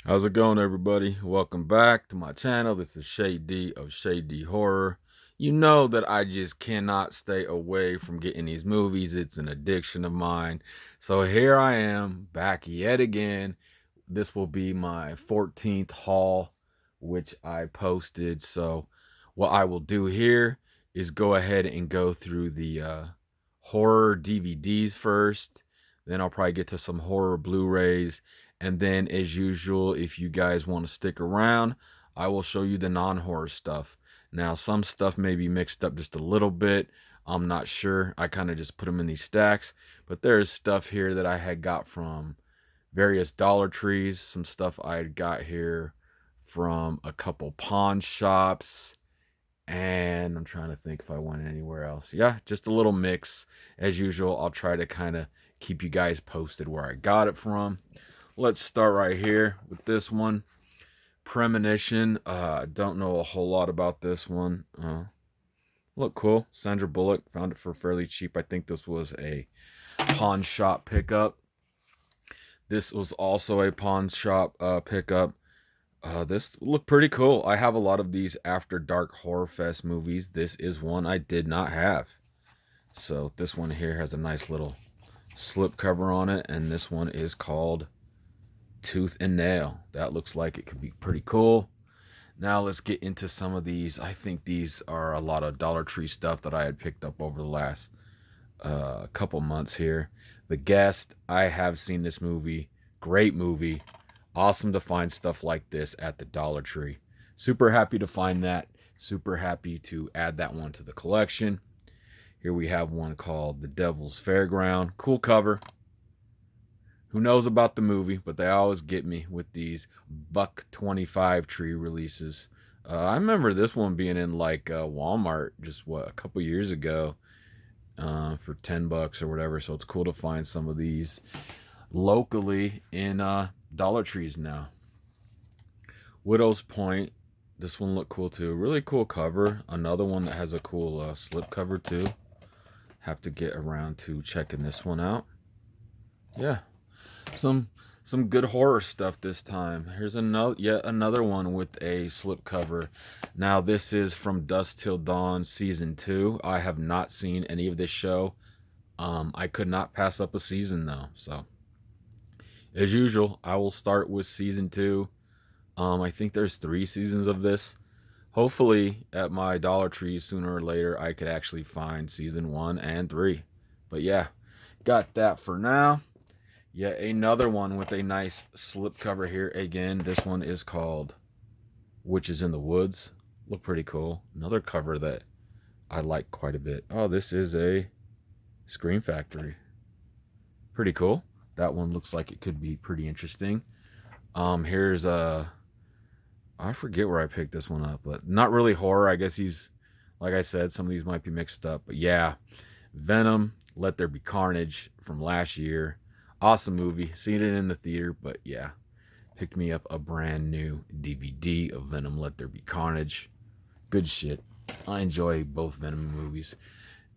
How's it going, everybody? Welcome back to my channel. This is Shade D of Shade D Horror. You know that I just cannot stay away from getting these movies. It's an addiction of mine. So here I am, back yet again. This will be my 14th haul, which I posted. So what I will do here is go ahead and go through the horror DVDs first. Then I'll probably get to some horror Blu-rays. And then, as usual, if you guys want to stick around, I will show you the non-horror stuff. Now, some stuff may be mixed up just a little bit. I'm not sure. I kind of just put them in these stacks. But there's stuff here that I had got from various Dollar Trees. Some stuff I had got here from a couple pawn shops. And I'm trying to think if I went anywhere else. Yeah, just a little mix. As usual, I'll try to kind of keep you guys posted where I got it from. Let's start right here with this one. Premonition. I don't know a whole lot about this one. Look cool. Sandra Bullock. Found it for fairly cheap. I think this was a pawn shop pickup. This was also a pawn shop pickup. This looked pretty cool. I have a lot of these After Dark Horror Fest movies. This is one I did not have. So this one here has a nice little slip cover on it. And this one is called Tooth and Nail. That looks like it could be pretty cool. Now let's get into some of these. I think these are a lot of Dollar Tree stuff that I had picked up over the last couple months here. The Guest. I have seen this movie. Great movie. Awesome to find stuff like this at the Dollar Tree. Super happy to find that. Super happy to add that one to the collection. Here we have one called The Devil's Fairground. Cool cover. Who knows about the movie, but they always get me with these $1.25 tree releases. I remember this one being in like Walmart just a couple years ago for $10 or whatever. So it's cool to find some of these locally in Dollar Trees now. Widow's Point. This one looked cool too. Really cool cover. Another one that has a cool slip cover too. Have to get around to checking this one out. Yeah. Some good horror stuff this time. Here's yet another one with a slipcover. Now this is from Dusk Till Dawn season 2. I have not seen any of this show. I could not pass up a season though. So as usual, I will start with season 2. I think there's 3 seasons of this. Hopefully at my Dollar Tree sooner or later I could actually find season 1 and 3. But yeah, got that for now. Yeah, another one with a nice slipcover here. Again, this one is called Witches in the Woods. Look pretty cool. Another cover that I like quite a bit. Oh, this is a Scream Factory. Pretty cool. That one looks like it could be pretty interesting. Here's I forget where I picked this one up, but not really horror. I guess like I said, some of these might be mixed up. But yeah, Venom, Let There Be Carnage from last year. Awesome movie. Seen it in the theater, but yeah. Picked me up a brand new DVD of Venom Let There Be Carnage. Good shit. I enjoy both Venom movies.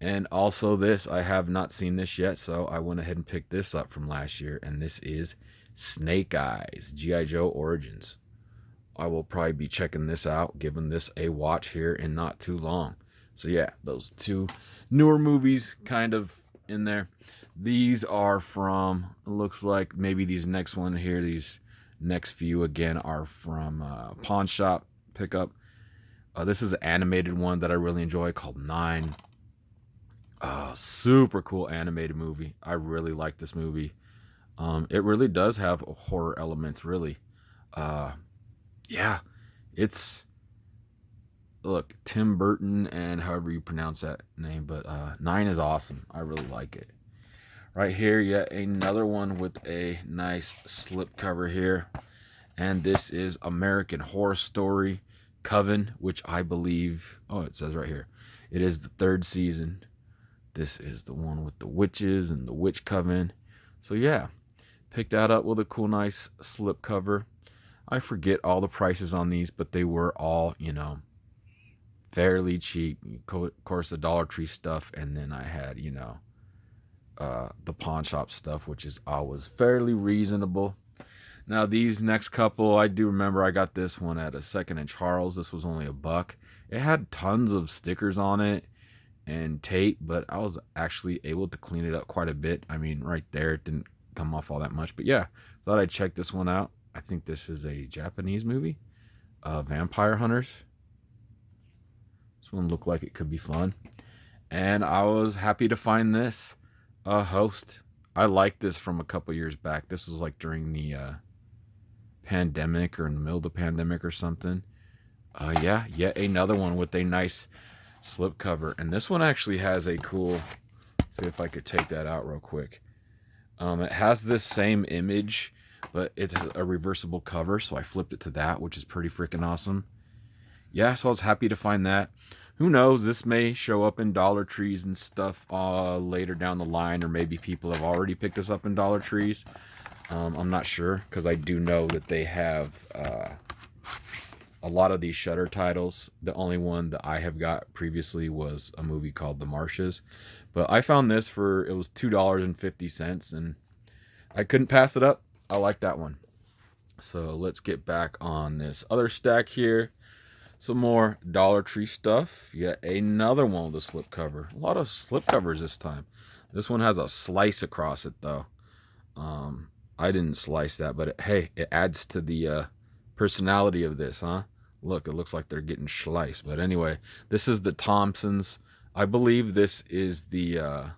And also this, I have not seen this yet, so I went ahead and picked this up from last year. And this is Snake Eyes, G.I. Joe Origins. I will probably be checking this out, giving this a watch here in not too long. So yeah, those 2 newer movies kind of in there. These are from, it looks like maybe these next one here, these next few again are from Pawn Shop pickup. This is an animated one that I really enjoy called 9. Super cool animated movie. I really like this movie. It really does have horror elements, really. Yeah, it's, look, Tim Burton and however you pronounce that name, but 9 is awesome. I really like it. Right here, yet another one with a nice slip cover here. And this is American Horror Story Coven, which I believe, oh, it says right here, it is the 3rd season. This is the one with the witches and the witch coven. So yeah, picked that up with a cool, nice slip cover. I forget all the prices on these, but they were all, fairly cheap. Of course, the Dollar Tree stuff, and then I had, the pawn shop stuff, which is always fairly reasonable. Now these next couple, I do remember I got this one at a Second and Charles. This was only $1. It had tons of stickers on it and tape, but I was actually able to clean it up quite a bit. I mean, right there, it didn't come off all that much. But yeah, thought I'd check this one out. I think this is a Japanese movie, Vampire Hunters. This one looked like it could be fun. And I was happy to find this, Host. I liked this from a couple years back. This was like during the pandemic or in the middle of the pandemic or something. Yeah, yet another one with a nice slipcover. And this one actually has a cool, see if I could take that out real quick. It has this same image, but it's a reversible cover, so I flipped it to that, which is pretty freaking awesome. Yeah, so I was happy to find that. Who knows, this may show up in Dollar Trees and stuff later down the line, or maybe people have already picked this up in Dollar Trees. I'm not sure, because I do know that they have a lot of these Shudder titles. The only one that I have got previously was a movie called The Marshes. But I found this for, it was $2.50, and I couldn't pass it up. I like that one. So let's get back on this other stack here. Some more Dollar Tree stuff. Yet another one with a slipcover. A lot of slipcovers this time. This one has a slice across it, though. I didn't slice that, but hey, it adds to the personality of this, huh? Look, it looks like they're getting sliced. But anyway, this is the Thompsons. I believe this is the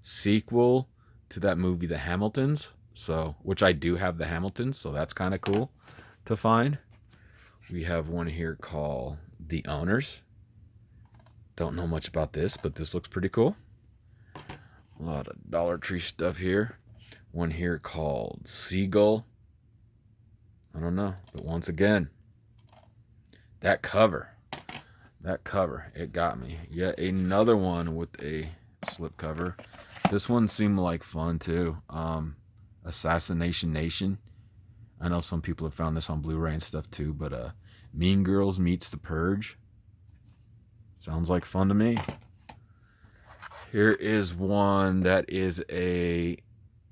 sequel to that movie, The Hamiltons. So, which I do have The Hamiltons, so that's kind of cool to find. We have one here called The Owners. Don't know much about this, but this looks pretty cool. A lot of Dollar Tree stuff here. One here called Seagull. I don't know, but once again, that cover, it got me. Yet another one with a slipcover. This one seemed like fun too. Assassination Nation. I know some people have found this on Blu-ray and stuff too, but Mean Girls meets The Purge. Sounds like fun to me. Here is one that is a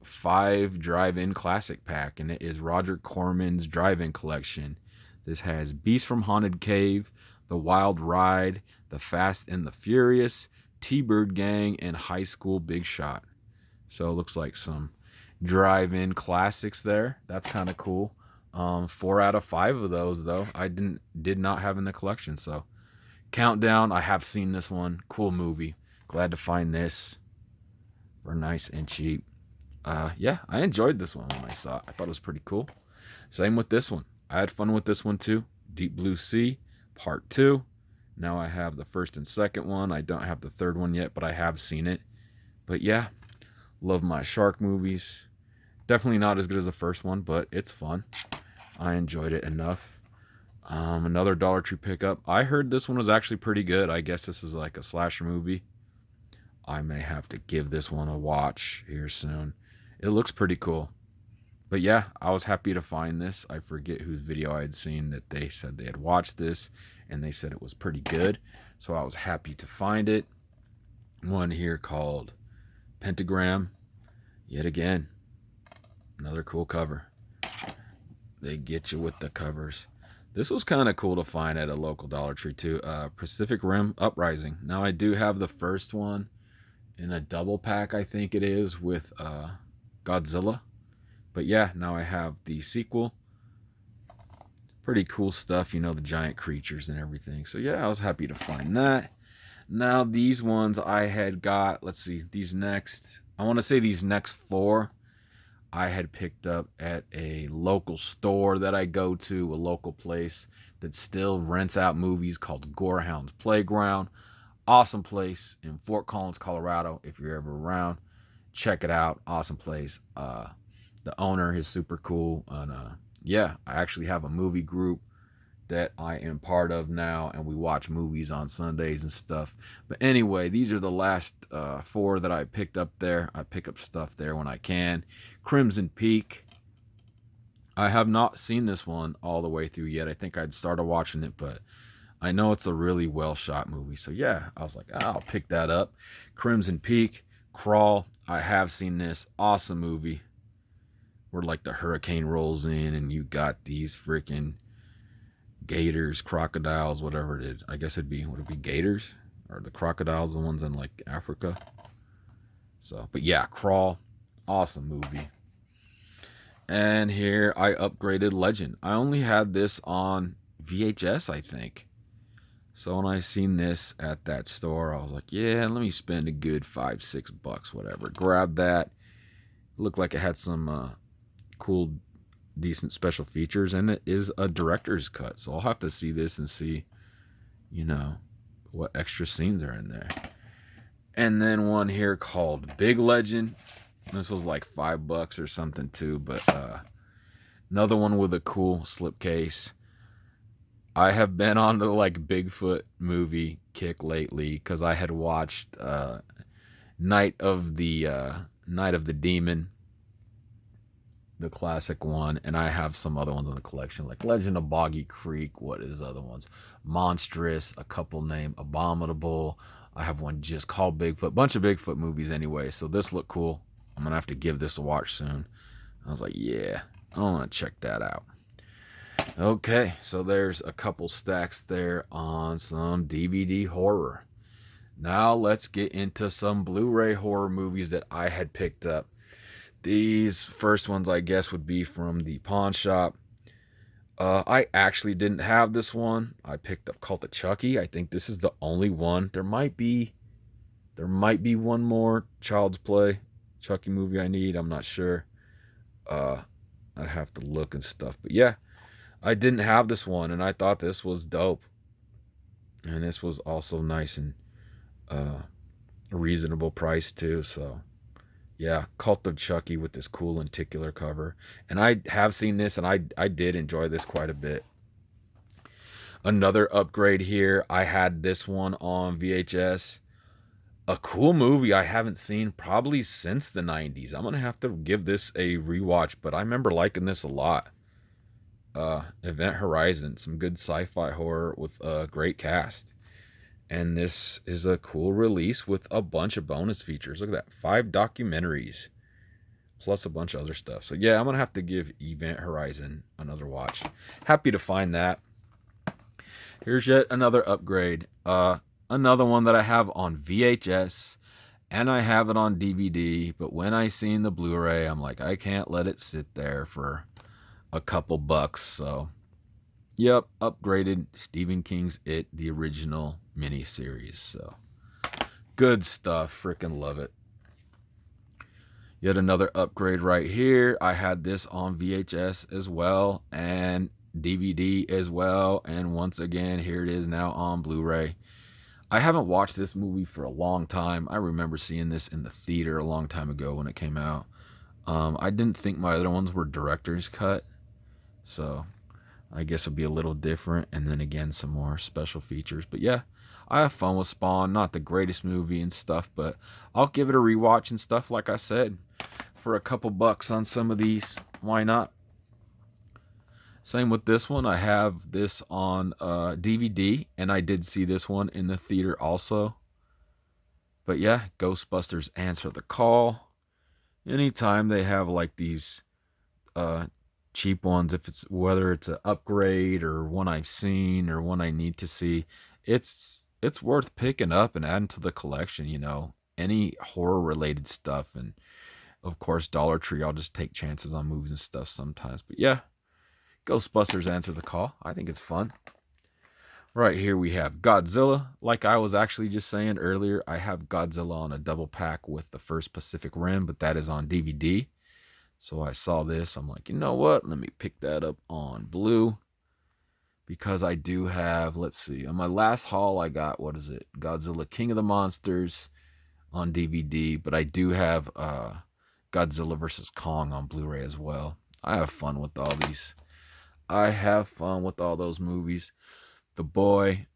5 drive-in classic pack, and it is Roger Corman's drive-in collection. This has Beast from Haunted Cave, The Wild Ride, The Fast and the Furious, T-Bird Gang, and High School Big Shot. So it looks like some drive-in classics there. That's kind of cool. 4 out of 5 of those, though, I did not have in the collection. So Countdown, I have seen this one. Cool movie. Glad to find this for nice and cheap. Yeah, I enjoyed this one when I saw it. I thought it was pretty cool. Same with this one. I had fun with this one too. Deep Blue Sea, Part 2. Now I have the first and second one. I don't have the third one yet, but I have seen it. But yeah, love my shark movies. Definitely not as good as the first one, but it's fun. I enjoyed it enough. Another Dollar Tree pickup. I heard this one was actually pretty good. I guess this is like a slasher movie. I may have to give this one a watch here soon. It looks pretty cool. But yeah, I was happy to find this. I forget whose video I had seen that they said they had watched this, and they said it was pretty good. So I was happy to find it. One here called Pentagram. Yet again, another cool cover. They get you with the covers. This was kind of cool to find at a local Dollar Tree too. Pacific Rim Uprising. Now I do have the first one in a double pack, I think it is, with Godzilla. But yeah, now I have the sequel. Pretty cool stuff, you know, the giant creatures and everything. So yeah, I was happy to find that. Now these ones I had got, let's see, these next 4 I had picked up at a local store that I go to, a local place that still rents out movies called Gorehound's Playground. Awesome place in Fort Collins, Colorado. If you're ever around, check it out. Awesome place. The owner is super cool. And yeah, I actually have a movie group that I am part of now, and we watch movies on Sundays and stuff. But anyway, these are the last 4 that I picked up there. I pick up stuff there when I can. Crimson Peak. I have not seen this one all the way through yet. I think I'd started watching it, but I know it's a really well shot movie. So yeah, I was like, I'll pick that up. Crimson Peak, Crawl. I have seen this. Awesome movie. where like the hurricane rolls in and you got these freaking gators, crocodiles, whatever it is. I guess would it be gators? Or the crocodiles the ones in like Africa? So, but yeah, Crawl, awesome movie. And here I upgraded Legend. I only had this on VHS, I think. So when I seen this at that store, I was like, yeah, let me spend a good $5-6, whatever. Grab that. Looked like it had some cool, decent special features, and it is a director's cut. So I'll have to see this and see, you know, what extra scenes are in there. And then one here called Big Legend. This was like $5 or something too, but another one with a cool slipcase. I have been on the like Bigfoot movie kick lately because I had watched Night of the Demon, the classic one, and I have some other ones in the collection like Legend of Boggy Creek. What is the other ones? Monstrous, a couple named Abominable. I have one just called Bigfoot. Bunch of Bigfoot movies anyway, so this looked cool. I'm gonna have to give this a watch soon. I was like, yeah, I want to check that out. Okay, so there's a couple stacks there on some DVD horror. Now let's get into some Blu-ray horror movies that I had picked up. These first ones, I guess, would be from the pawn shop. I actually didn't have this one. I picked up Cult of Chucky. I think this is the only one. There might be one more Child's Play Chucky movie I need. I'm not sure. I'd have to look and stuff. But yeah, I didn't have this one, and I thought this was dope. And this was also nice and a reasonable price too. So yeah, Cult of Chucky with this cool lenticular cover. And I have seen this, and I did enjoy this quite a bit. Another upgrade here. I had this one on VHS. A cool movie I haven't seen probably since the 90s. I'm going to have to give this a rewatch, but I remember liking this a lot. Event Horizon. Some good sci-fi horror with a great cast. And this is a cool release with a bunch of bonus features. Look at that. 5 documentaries. Plus a bunch of other stuff. So yeah, I'm going to have to give Event Horizon another watch. Happy to find that. Here's yet another upgrade. Another one that I have on VHS. And I have it on DVD. But when I seen the Blu-ray, I'm like, I can't let it sit there for a couple bucks. So yep, upgraded Stephen King's It, the original miniseries. So good stuff. Freaking love it. Yet another upgrade right here. I had this on VHS as well and DVD as well. And once again, here it is now on Blu-ray. I haven't watched this movie for a long time. I remember seeing this in the theater a long time ago when it came out. I didn't think my other ones were director's cut. So I guess it'll be a little different. And then again, some more special features. But yeah, I have fun with Spawn. Not the greatest movie and stuff, but I'll give it a rewatch and stuff, like I said, for a couple bucks on some of these. Why not? Same with this one. I have this on DVD, and I did see this one in the theater also. But yeah, Ghostbusters Answer the Call. Anytime they have like these cheap ones, if it's whether it's an upgrade or one I've seen or one I need to see, it's worth picking up and adding to the collection. You know, any horror related stuff, and of course Dollar Tree. I'll just take chances on movies and stuff sometimes. But yeah, Ghostbusters Answer the Call. I think it's fun. Right here we have Godzilla. Like I was actually just saying earlier, I have Godzilla on a double pack with the first Pacific Rim, but that is on DVD. So I saw this. I'm like, you know what? Let me pick that up on Blue. Because I do have, let's see, on my last haul I got, what is it? Godzilla King of the Monsters on DVD. But I do have Godzilla vs. Kong on Blu-ray as well. I have fun with all these. I have fun with all those movies. The Boy.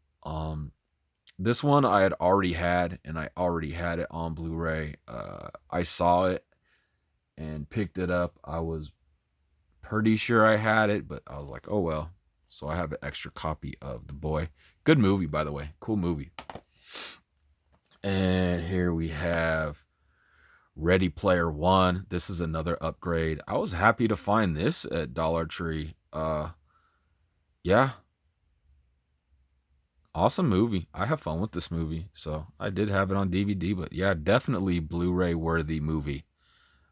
This one I had already had, and I already had it on Blu-ray. I saw it and picked it up. I was pretty sure I had it, but I was like, oh well. So I have an extra copy of The Boy. Good movie, by the way. Cool movie. And here we have Ready Player One. This is another upgrade. I was happy to find this at Dollar Tree. Yeah, awesome movie. I have fun with this movie. So I did have it on DVD, but yeah, definitely Blu-ray worthy movie.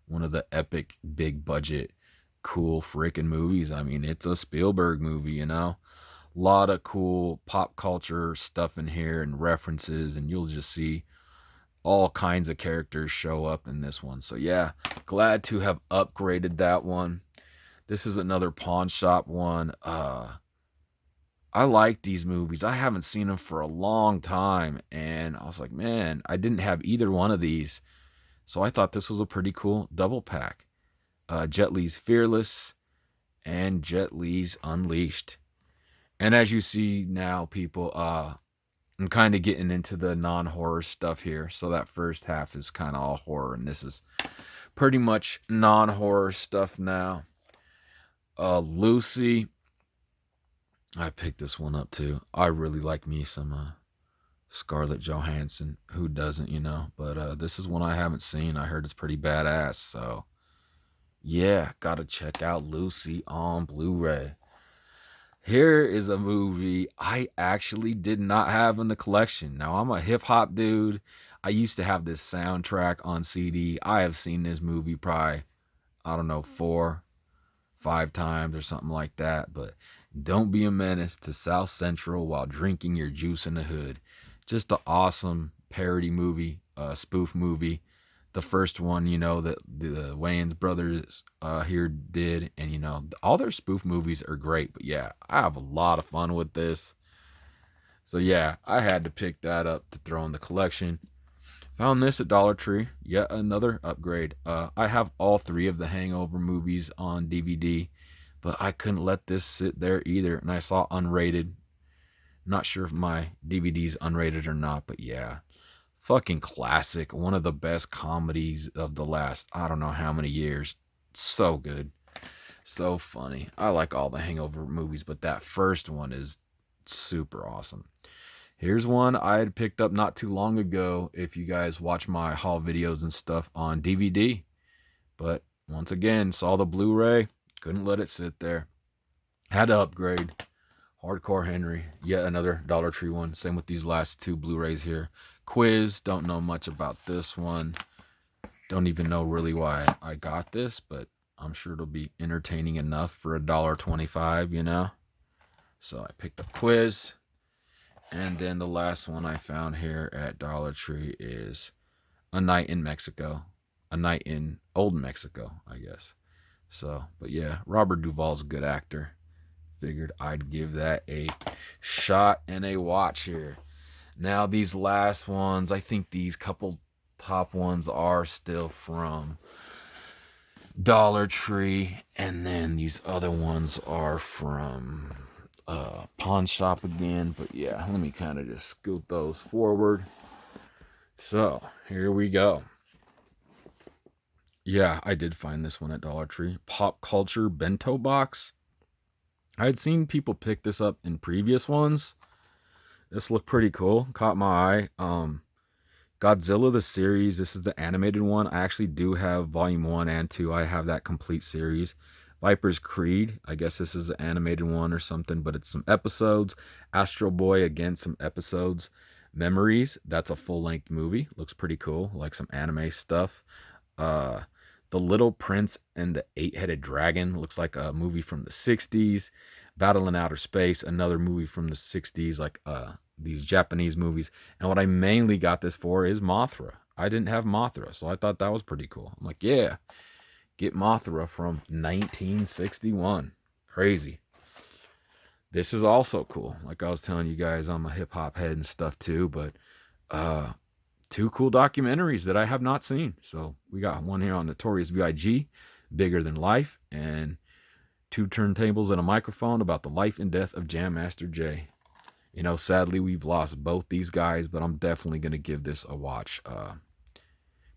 One of the epic, big budget, cool freaking movies. I mean, it's a Spielberg movie, you know? Lot of cool pop culture stuff in here and references, and you'll just see all kinds of characters show up in this one. So yeah, glad to have upgraded that one. This is another pawn shop one. I like these movies. I haven't seen them for a long time, and I was like, man, I didn't have either one of these. So I thought this was a pretty cool double pack. Jet Li's Fearless and Jet Li's Unleashed. And as you see now, people, I'm kind of getting into the non-horror stuff here. So that first half is kind of all horror, and this is pretty much non-horror stuff now. Lucy, I picked this one up too. I really like me some Scarlett Johansson. Who doesn't, you know? But this is one I haven't seen. I heard it's pretty badass. So yeah, gotta check out Lucy on Blu-ray. Here is a movie I actually did not have in the collection. Now, I'm a hip hop dude. I used to have this soundtrack on CD. I have seen this movie probably, I don't know, 4, 5 times or something like that. But Don't Be a Menace to South Central While Drinking Your Juice in the Hood. Just an awesome parody movie, spoof movie. The first one, you know, that the Wayans brothers here did. And, you know, all their spoof movies are great. But, yeah, I have a lot of fun with this. So, yeah, I had to pick that up to throw in the collection. Found this at Dollar Tree. Yet another upgrade. I have all 3 of the Hangover movies on DVD. But I couldn't let this sit there either. And I saw unrated. Not sure if my DVD's unrated or not. But, yeah. Fucking classic. One of the best comedies of the last, I don't know how many years. So good. So funny. I like all the Hangover movies, but that first one is super awesome. Here's one I had picked up not too long ago, if you guys watch my haul videos and stuff on DVD. But once again, saw the Blu-ray. Couldn't let it sit there. Had to upgrade. Hardcore Henry. Yet another Dollar Tree one. Same with these last 2 Blu-rays here. Quiz, don't know much about this one. Don't even know really why I got this, but I'm sure it'll be entertaining enough for $1.25, you know? So I picked up Quiz. And then the last one I found here at Dollar Tree is A Night in Mexico. A Night in Old Mexico, I guess. So, but yeah, Robert Duvall's a good actor. Figured I'd give that a shot and a watch here. Now, these last ones, I think these couple top ones are still from Dollar Tree. And then these other ones are from pawn shop again. But yeah, let me kind of just scoot those forward. So, here we go. Yeah, I did find this one at Dollar Tree. Pop Culture Bento Box. I had seen people pick this up in previous ones. This looked pretty cool. Caught my eye. Godzilla the series. This is the animated one. I actually do have volume 1 and 2. I have that complete series. Viper's Creed. I guess this is an animated one or something, but it's some episodes. Astro Boy, again, some episodes. Memories. That's a full-length movie. Looks pretty cool. Like some anime stuff. The Little Prince and the Eight-Headed Dragon. Looks like a movie from the 60s. Battle in Outer Space. Another movie from the 60s. Like these Japanese movies. And what I mainly got this for is Mothra. I didn't have Mothra, so I thought that was pretty cool. I'm like, yeah, get Mothra from 1961. Crazy. This is also cool. Like I was telling you guys, I'm a hip-hop head and stuff too, but 2 cool documentaries that I have not seen. So we got one here on Notorious B.I.G., Bigger Than Life, and 2 turntables and a microphone about the life and death of Jam Master Jay. You know, sadly, we've lost both these guys, but I'm definitely going to give this a watch.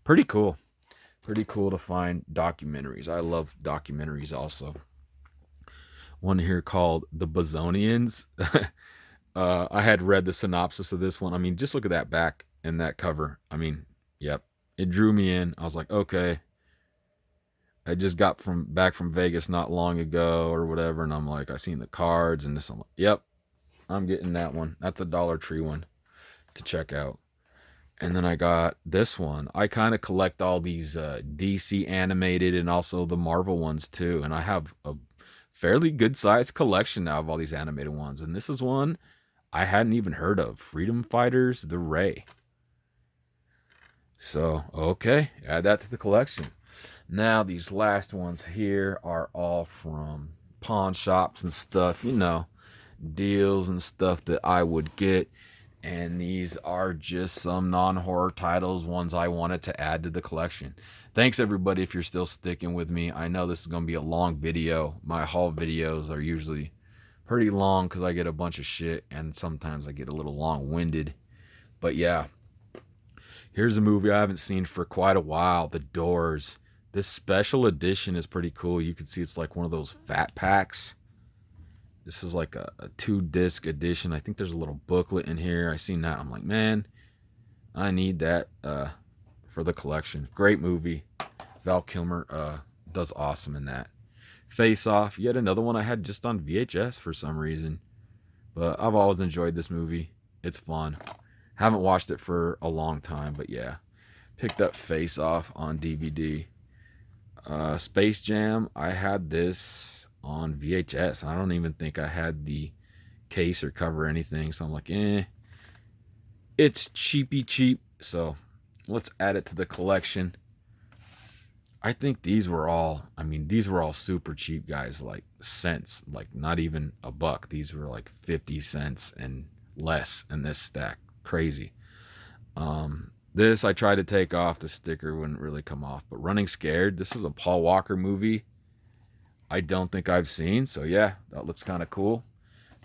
Pretty cool. Pretty cool to find documentaries. I love documentaries also. One here called The Bazonians. I had read the synopsis of this one. I mean, just look at that back and that cover. I mean, yep. It drew me in. I was like, okay. I just got back from Vegas not long ago or whatever, and I'm like, I seen the cards and this. I'm like, yep, I'm getting that one. That's a Dollar Tree one to check out. And then I got this one. I kind of collect all these DC animated and also the Marvel ones too. And I have a fairly good sized collection now of all these animated ones. And this is one I hadn't even heard of, Freedom Fighters, The Ray. So, okay, add that to the collection. Now, these last ones here are all from pawn shops and stuff, deals and stuff that I would get. And these are just some non-horror titles, ones I wanted to add to the collection. Thanks, everybody, if you're still sticking with me. I know this is going to be a long video. My haul videos are usually pretty long because I get a bunch of shit, and sometimes I get a little long-winded. But yeah, here's a movie I haven't seen for quite a while, The Doors. This special edition is pretty cool. You can see it's like one of those fat packs. This is like a 2-disc edition. I think there's a little booklet in here. I seen that. I'm like, man, I need that for the collection. Great movie. Val Kilmer does awesome in that. Face Off, yet another one I had just on VHS for some reason. But I've always enjoyed this movie. It's fun. Haven't watched it for a long time, but yeah. Picked up Face Off on DVD. Space Jam, I had this on VHS. I don't even think I had the case or cover or anything. So I'm like, it's cheapy cheap. So let's add it to the collection. I think these were all super cheap, guys, like cents, like not even a buck. These were like 50 cents and less in this stack. Crazy. This I tried to take off. The sticker wouldn't really come off. But Running Scared, this is a Paul Walker movie I don't think I've seen. So yeah, that looks kind of cool.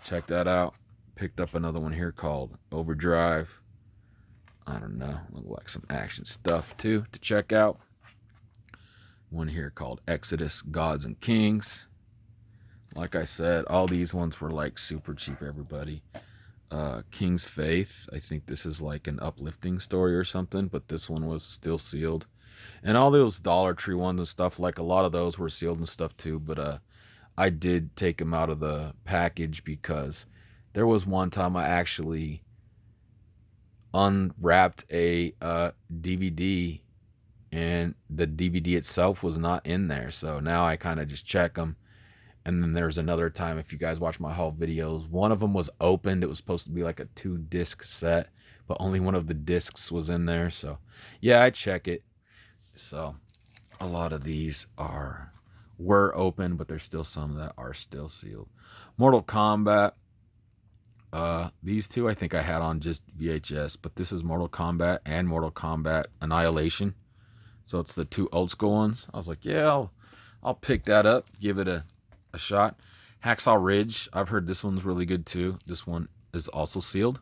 Check that out. Picked up another one here called Overdrive. I don't know. Look like some action stuff too to check out. One here called Exodus, Gods and Kings. Like I said, all these ones were like super cheap, everybody. King's Faith, I think this is like an uplifting story or something, but this one was still sealed. And all those Dollar Tree ones and stuff, like a lot of those were sealed and stuff too, but I did take them out of the package because there was one time I actually unwrapped a DVD and the DVD itself was not in there. So now I kind of just check them. And then there's another time, if you guys watch my haul videos, one of them was opened. It was supposed to be like a 2-disc set, but only one of the discs was in there. So yeah, I check it. So a lot of these were open, but there's still some that are still sealed. Mortal Kombat. These two I think I had on just VHS, but this is Mortal Kombat and Mortal Kombat Annihilation. So it's the two old school ones. I was like, yeah, I'll pick that up, give it a shot. Hacksaw Ridge, I've heard this one's really good too. This one is also sealed.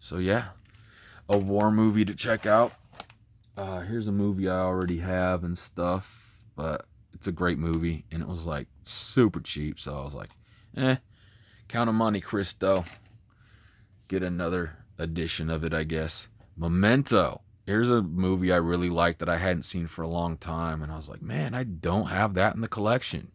So yeah, a war movie to check out. Here's a movie I already have and stuff, but it's a great movie, and it was like super cheap. So I was like, Count of Monte Cristo. Get another edition of it, I guess. Memento. Here's a movie I really like that I hadn't seen for a long time, and I was like, man, I don't have that in the collection.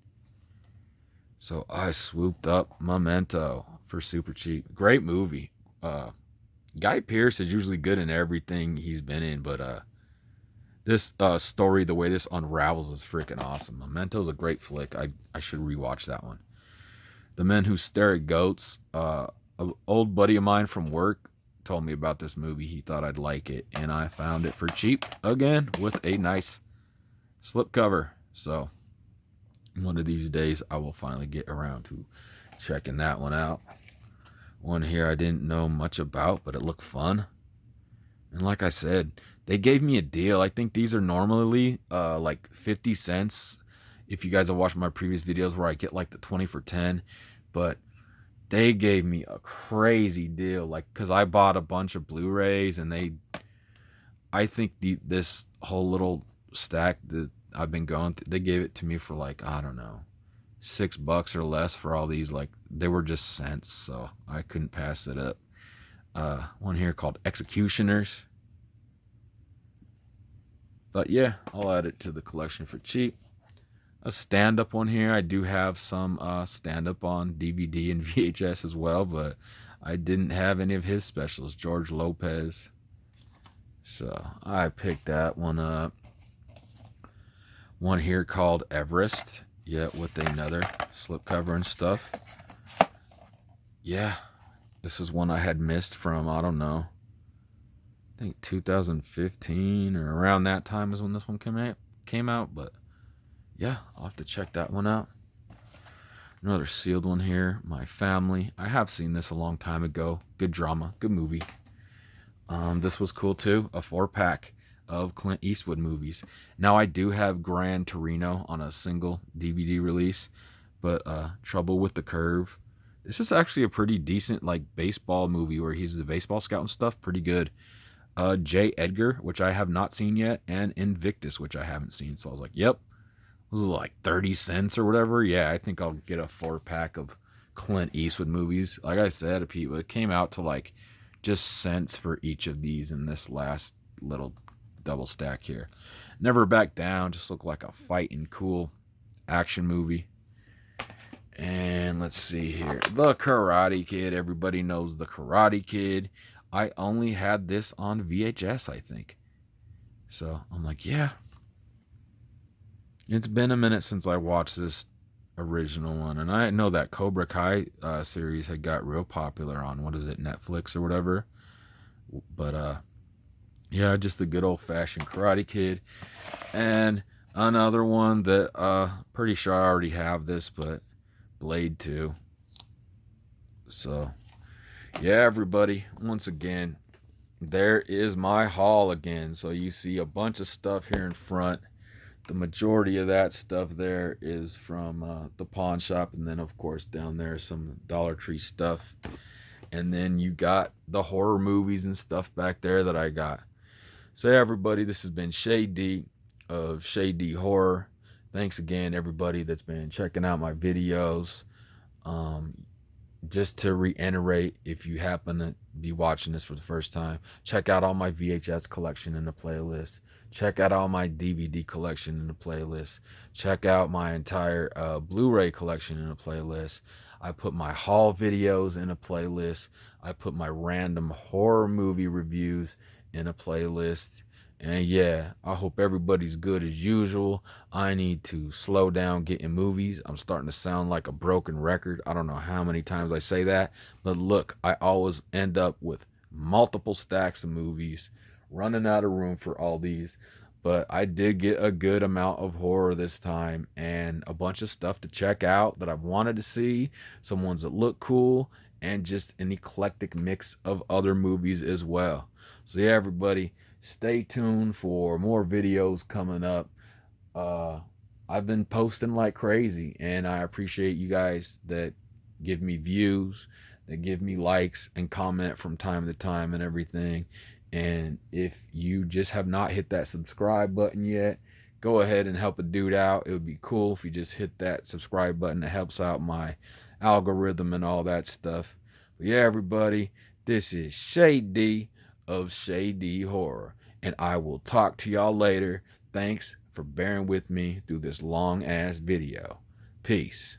So I swooped up Memento for super cheap. Great movie. Guy Pearce is usually good in everything he's been in, but this story, the way this unravels, is freaking awesome. Memento's a great flick. I should rewatch that one. The Men Who Stare at Goats. An old buddy of mine from work told me about this movie. He thought I'd like it, and I found it for cheap again with a nice slipcover. So one of these days I will finally get around to checking that one out. One here I didn't know much about, but it looked fun. And like I said, they gave me a deal. I think these are normally like 50 cents. If you guys have watched my previous videos where I get like the 20 for 10, but they gave me a crazy deal, like, because I bought a bunch of Blu-rays, and I think this whole little stack that I've been going through, they gave it to me for like, I don't know, $6 or less for all these. Like, they were just cents, so I couldn't pass it up. One here called Executioners. But yeah, I'll add it to the collection for cheap. A stand-up one here. I do have some stand-up on DVD and VHS as well, but I didn't have any of his specials. George Lopez. So I picked that one up. One here called Everest. Yeah, with another slipcover and stuff. Yeah, this is one I had missed from, I don't know, I think 2015 or around that time is when this one came out. But yeah, I'll have to check that one out. Another sealed one here, My Family. I have seen this a long time ago. Good drama, good movie. This was cool too, a 4-pack of Clint Eastwood movies. Now I do have Gran Torino on a single DVD release, but Trouble with the Curve. This is actually a pretty decent like baseball movie where he's the baseball scout and stuff. Pretty good. J. Edgar, which I have not seen yet, and Invictus, which I haven't seen. So I was like, yep, was like 30 cents or whatever. Yeah, I think I'll get a 4-pack of Clint Eastwood movies. Like I said, people, it came out to like just cents for each of these in this last little double stack here. Never Back Down, just looked like a fighting cool action movie. And let's see here. The Karate Kid. Everybody knows The Karate Kid. I only had this on VHS, I think. So I'm like, yeah. It's been a minute since I watched this original one. And I know that Cobra Kai series had got real popular on, what is it, Netflix or whatever. But yeah, just the good old-fashioned Karate Kid. And another one that pretty sure I already have this, but Blade 2. So yeah, everybody, once again, there is my haul again. So you see a bunch of stuff here in front. The majority of that stuff there is from the pawn shop, and then of course down there some Dollar Tree stuff. And then you got the horror movies and stuff back there that I got. So yeah, everybody, this has been Shay D of Shay D Horror. Thanks again, everybody that's been checking out my videos. Just to reiterate, if you happen to be watching this for the first time, check out all my VHS collection in the playlist. Check out all my DVD collection in the playlist. Check out my entire Blu-ray collection in a playlist. I put my haul videos in a playlist. I put my random horror movie reviews in a playlist. And yeah, I hope everybody's good as usual. I need to slow down getting movies. I'm starting to sound like a broken record. I don't know how many times I say that. But look, I always end up with multiple stacks of movies, running out of room for all these. But I did get a good amount of horror this time and a bunch of stuff to check out that I've wanted to see. Some ones that look cool and just an eclectic mix of other movies as well. So yeah, everybody, stay tuned for more videos coming up. I've been posting like crazy, and I appreciate you guys that give me views, that give me likes and comment from time to time and everything. And if you just have not hit that subscribe button yet, go ahead and help a dude out. It would be cool if you just hit that subscribe button. It helps out my algorithm and all that stuff. But yeah, everybody, this is Shay D of Shay D Horror, and I will talk to y'all later. Thanks for bearing with me through this long ass video. Peace.